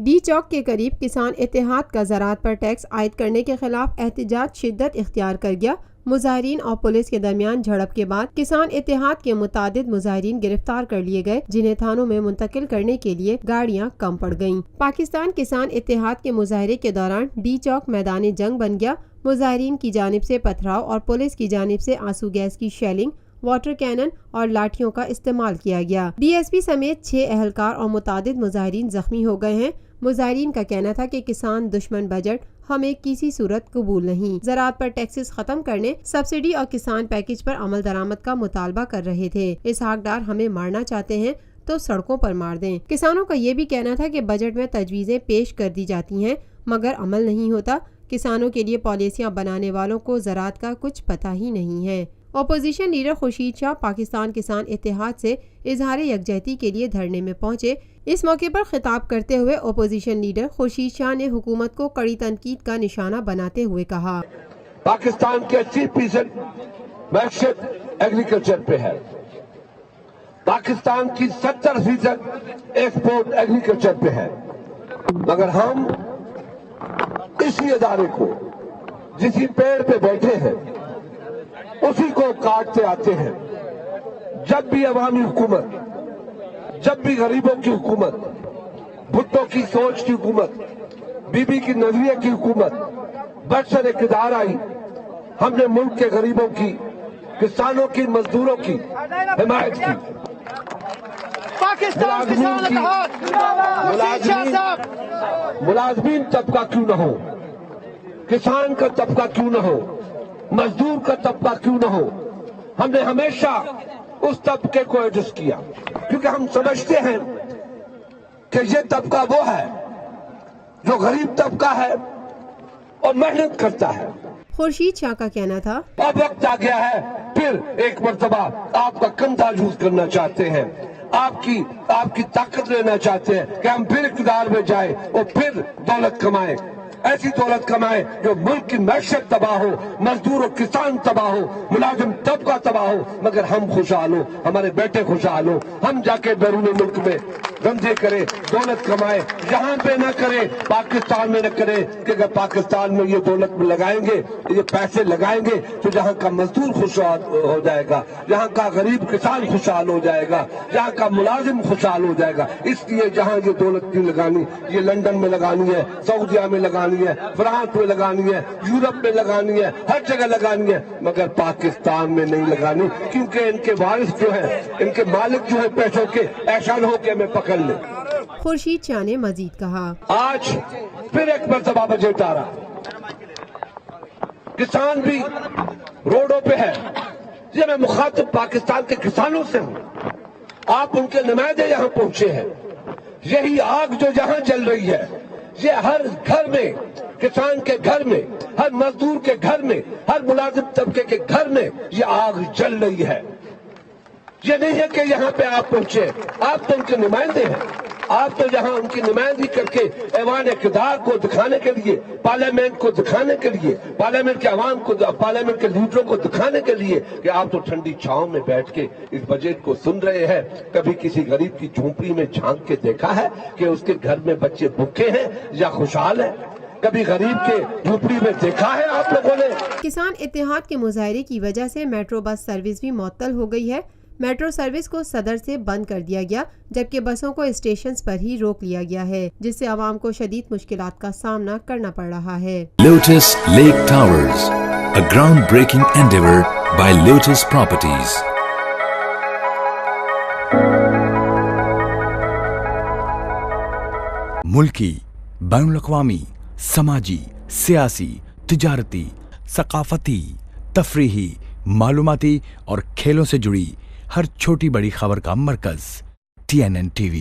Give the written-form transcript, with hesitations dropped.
D چوک کے قریب کسان اتحاد کا زراعت پر ٹیکس عائد کرنے کے خلاف احتجاج شدت اختیار کر گیا۔ مظاہرین اور پولیس کے درمیان جھڑپ کے بعد کسان اتحاد کے متعدد مظاہرین گرفتار کر لیے گئے، جنہیں تھانوں میں منتقل کرنے کے لیے گاڑیاں کم پڑ گئیں۔ پاکستان کسان اتحاد کے مظاہرے کے دوران ڈی چوک میدان جنگ بن گیا۔ مظاہرین کی جانب سے پتھراؤ اور پولیس کی جانب سے آنسو گیس کی شیلنگ، واٹر کینن اور لاٹھیوں کا استعمال کیا گیا۔ ڈی ایس پی سمیت 6 اہلکار اور متعدد مظاہرین زخمی ہو گئے ہیں۔ مظاہرین کا کہنا تھا کہ کسان دشمن بجٹ ہمیں کسی صورت قبول نہیں، زراعت پر ٹیکسز ختم کرنے، سبسڈی اور کسان پیکج پر عمل درآمد کا مطالبہ کر رہے تھے۔ اسحاق ڈار ہمیں مارنا چاہتے ہیں تو سڑکوں پر مار دیں۔ کسانوں کا یہ بھی کہنا تھا کہ بجٹ میں تجویزیں پیش کر دی جاتی ہیں مگر عمل نہیں ہوتا۔ کسانوں کے لیے پالیسیاں بنانے والوں کو زراعت کا کچھ پتہ ہی نہیں ہے۔ اپوزیشن لیڈر خورشید شاہ پاکستان کسان اتحاد سے اظہار یکجہتی کے لیے دھرنے میں پہنچے۔ اس موقع پر خطاب کرتے ہوئے اپوزیشن لیڈر خورشید شاہ نے حکومت کو کڑی تنقید کا نشانہ بناتے ہوئے کہا، پاکستان کے 80% معیشت ایگریکلچر پہ ہے، پاکستان کی 70% ایکسپورٹ ایگریکلچر پہ ہے، مگر ہم اسی ادارے کو جسی پیڑ پہ بیٹھے ہیں اسی کو کاٹتے آتے ہیں۔ جب بھی عوامی حکومت، جب بھی غریبوں کی حکومت، بھٹو کی سوچ کی حکومت، بی بی کی نظریے کی حکومت برسر اقتدار آئی، ہم نے ملک کے غریبوں کی، کسانوں کی، مزدوروں کی حمایت کی۔ ملازمین طبقہ کیوں نہ ہو، کسان کا طبقہ کیوں نہ ہو، مزدور کا طبقہ کیوں نہ ہو، ہم نے ہمیشہ اس طبقے کو ایڈجسٹ کیا، کیونکہ ہم سمجھتے ہیں کہ یہ طبقہ وہ ہے جو غریب طبقہ ہے اور محنت کرتا ہے۔ خورشید شاہ کا کہنا تھا، اب وقت آ گیا ہے، پھر ایک مرتبہ آپ کا کندھا یوز کرنا چاہتے ہیں، آپ کی طاقت لینا چاہتے ہیں کہ ہم پھر اقتدار میں جائیں اور پھر دولت کمائیں، ایسی دولت کمائیں جو ملک کی معیشت تباہ ہو، مزدور و کسان تباہ ہو، ملازم طبقہ تباہ ہو، مگر ہم خوشحال ہو، ہمارے بیٹے خوشحال ہو، ہم جا کے بیرون ملک میں دھندے کریں، دولت کمائیں، یہاں پہ نہ کریں، پاکستان میں نہ کریں، کہ اگر پاکستان میں یہ دولت لگائیں گے، یہ پیسے لگائیں گے تو جہاں کا مزدور خوشحال ہو جائے گا، جہاں کا غریب کسان خوشحال ہو جائے گا، جہاں کا ملازم خوشحال ہو جائے گا۔ اس لیے جہاں یہ دولت نہیں لگانی، یہ لندن میں لگانی ہے، سعودیہ میں لگانی ہے، فرانس میں لگانی ہے، یورپ میں لگانی ہے، ہر جگہ لگانی ہے، مگر پاکستان میں نہیں لگانی، کیونکہ ان کے وارث جو ہیں، ان کے مالک جو ہیں پیسوں کے، ایسا نہ ہو کہ ہمیں پکڑ لیں۔ خورشید شاہ نے مزید کہا، آج پھر ایک مرتبہ بجٹ آ رہا، کسان بھی روڈوں پہ ہے۔ یہ میں مخاطب پاکستان کے کسانوں سے ہوں، آپ ان کے نمائندے یہاں پہنچے ہیں، یہی آگ جو جہاں جل رہی ہے، یہ ہر گھر میں، کسان کے گھر میں، ہر مزدور کے گھر میں، ہر ملازم طبقے کے گھر میں یہ آگ جل رہی ہے۔ یہ نہیں ہے کہ یہاں پہ آپ پہنچے، آپ تو ان کے نمائندے ہیں، آپ تو یہاں ان کی نمائندگی کر کے ایوان اقتدار کو دکھانے کے لیے، پارلیمنٹ کو دکھانے کے لیے، پارلیمنٹ کے عوام کو، پارلیمنٹ کے لیڈروں کو دکھانے کے لیے کہ آپ تو ٹھنڈی چھاؤں میں بیٹھ کے اس بجٹ کو سن رہے ہیں۔ کبھی کسی غریب کی جھونپڑی میں جھانک کے دیکھا ہے کہ اس کے گھر میں بچے بھوکے ہیں یا خوشحال ہیں؟ کبھی غریب کے جھونپڑی میں دیکھا ہے آپ لوگوں نے؟ کسان اتحاد کے مظاہرے کی وجہ سے میٹرو بس سروس بھی معطل ہو گئی ہے۔ میٹرو سروس کو صدر سے بند کر دیا گیا، جبکہ بسوں کو اسٹیشنز پر ہی روک لیا گیا ہے، جس سے عوام کو شدید مشکلات کا سامنا کرنا پڑ رہا ہے۔ Lotus Lake Towers, a groundbreaking endeavor by Lotus Properties۔ ملکی، بین الاقوامی، سماجی، سیاسی، تجارتی، ثقافتی، تفریحی، معلوماتی اور کھیلوں سے جڑی ہر چھوٹی بڑی خبر کا مرکز TNN TV۔